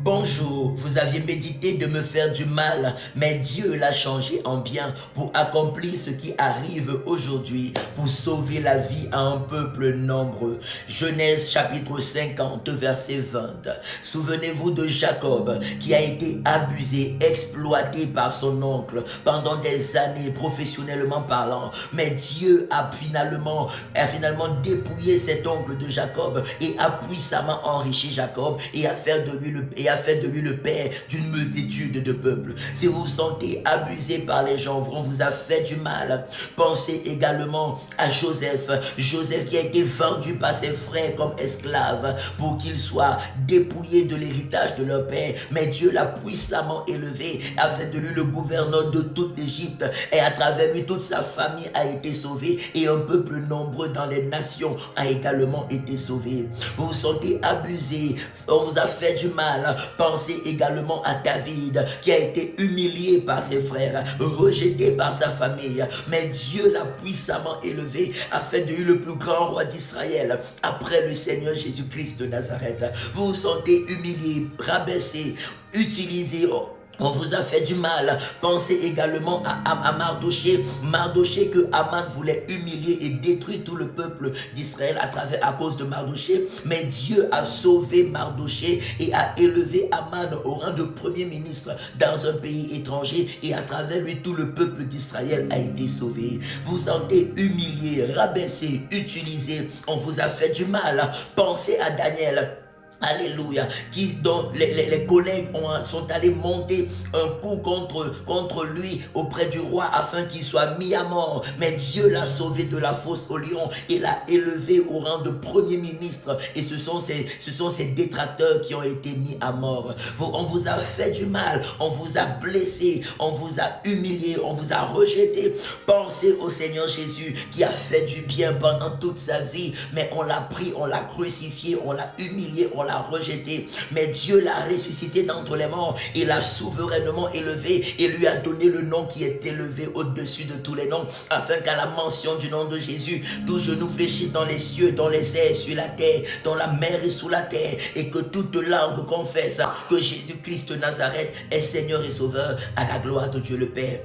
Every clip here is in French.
Bonjour, vous aviez médité de me faire du mal, mais Dieu l'a changé en bien pour accomplir ce qui arrive aujourd'hui, pour sauver la vie à un peuple nombreux. Genèse chapitre 50, verset 20. Souvenez-vous de Jacob qui a été abusé, exploité par son oncle pendant des années professionnellement parlant, mais Dieu a finalement dépouillé cet oncle de Jacob et a puissamment enrichi Jacob et a fait de lui le père d'une multitude de peuples. Si vous vous sentez abusé par les gens, on vous a fait du mal, pensez également à Joseph. Joseph qui a été vendu par ses frères comme esclave pour qu'il soit dépouillé de l'héritage de leur père, mais Dieu l'a puissamment élevé, a fait de lui le gouverneur de toute l'Égypte, et à travers lui toute sa famille a été sauvée et un peuple nombreux dans les nations a également été sauvé. Vous vous sentez abusé, on vous a fait du mal, pensez également à David qui a été humilié par ses frères, rejeté par sa famille, mais Dieu l'a puissamment élevé, a fait de lui le plus grand roi d'Israël après le Seigneur Jésus-Christ de Nazareth. Vous vous sentez humilié, rabaissé, utilisé, on vous a fait du mal. Pensez également à Mardoché. Mardoché que Aman voulait humilier et détruire tout le peuple d'Israël à cause de Mardoché. Mais Dieu a sauvé Mardoché et a élevé Aman au rang de premier ministre dans un pays étranger. Et à travers lui, tout le peuple d'Israël a été sauvé. Vous sentez humilié, rabaissé, utilisé. On vous a fait du mal. Pensez à Daniel. Alléluia, dont les collègues sont allés monter un coup contre lui auprès du roi afin qu'il soit mis à mort. Mais Dieu l'a sauvé de la fosse au lion et l'a élevé au rang de premier ministre. Et ce sont ces détracteurs qui ont été mis à mort. On vous a fait du mal, on vous a blessé, on vous a humilié, on vous a rejeté. Pensez au Seigneur Jésus qui a fait du bien pendant toute sa vie, mais on l'a pris, on l'a crucifié, on l'a humilié, on l'a rejeté, mais Dieu l'a ressuscité d'entre les morts, il l'a souverainement élevé et lui a donné le nom qui est élevé au-dessus de tous les noms, afin qu'à la mention du nom de Jésus, tout genou fléchisse dans les cieux, dans les airs, sur la terre, dans la mer et sous la terre, et que toute langue confesse que Jésus-Christ de Nazareth est Seigneur et Sauveur, à la gloire de Dieu le Père.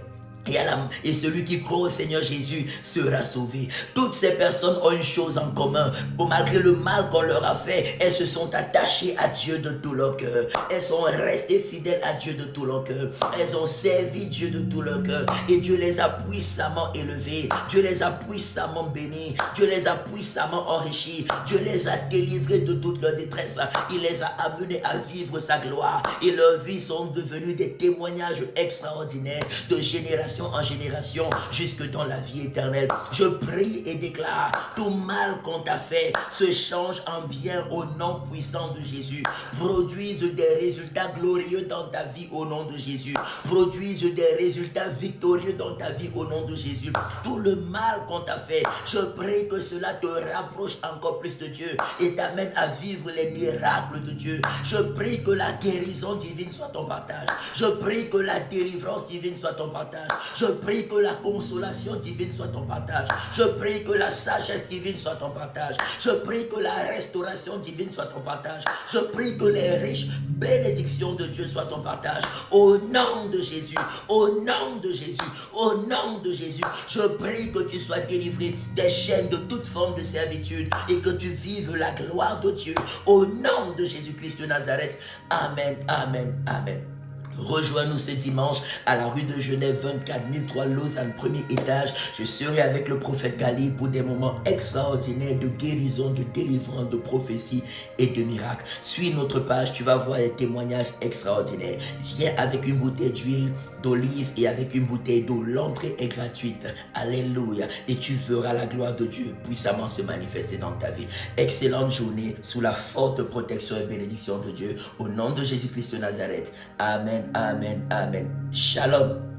Et celui qui croit au Seigneur Jésus sera sauvé. Toutes ces personnes ont une chose en commun. Malgré le mal qu'on leur a fait, elles se sont attachées à Dieu de tout leur cœur. Elles sont restées fidèles à Dieu de tout leur cœur. Elles ont servi Dieu de tout leur cœur. Et Dieu les a puissamment élevées. Dieu les a puissamment bénies. Dieu les a puissamment enrichis. Dieu les a délivrés de toute leur détresse. Il les a amenés à vivre sa gloire. Et leurs vies sont devenues des témoignages extraordinaires de génération en génération jusque dans la vie éternelle. Je prie et déclare, tout mal qu'on t'a fait se change en bien au nom puissant de Jésus. Produise des résultats glorieux dans ta vie au nom de Jésus. Produise des résultats victorieux dans ta vie au nom de Jésus. Tout le mal qu'on t'a fait, je prie que cela te rapproche encore plus de Dieu et t'amène à vivre les miracles de Dieu. Je prie que la guérison divine soit ton partage. Je prie que la délivrance divine soit ton partage. Je prie que la consolation divine soit ton partage. Je prie que la sagesse divine soit ton partage. Je prie que la restauration divine soit ton partage. Je prie que les riches bénédictions de Dieu soient ton partage. Au nom de Jésus, au nom de Jésus, au nom de Jésus, je prie que tu sois délivré des chaînes de toute forme de servitude et que tu vives la gloire de Dieu. Au nom de Jésus-Christ de Nazareth. Amen, amen, amen. Rejoins-nous ce dimanche à la rue de Genève 24 003 Lausanne, premier étage. Je serai avec le prophète Gali pour des moments extraordinaires de guérison, de délivrance, de prophétie et de miracles. Suis notre page, tu vas voir des témoignages extraordinaires. Viens avec une bouteille d'huile d'olive et avec une bouteille d'eau. L'entrée est gratuite. Alléluia. Et tu verras la gloire de Dieu puissamment se manifester dans ta vie. Excellente journée sous la forte protection et bénédiction de Dieu. Au nom de Jésus-Christ de Nazareth. Amen. Amen, amen. Shalom.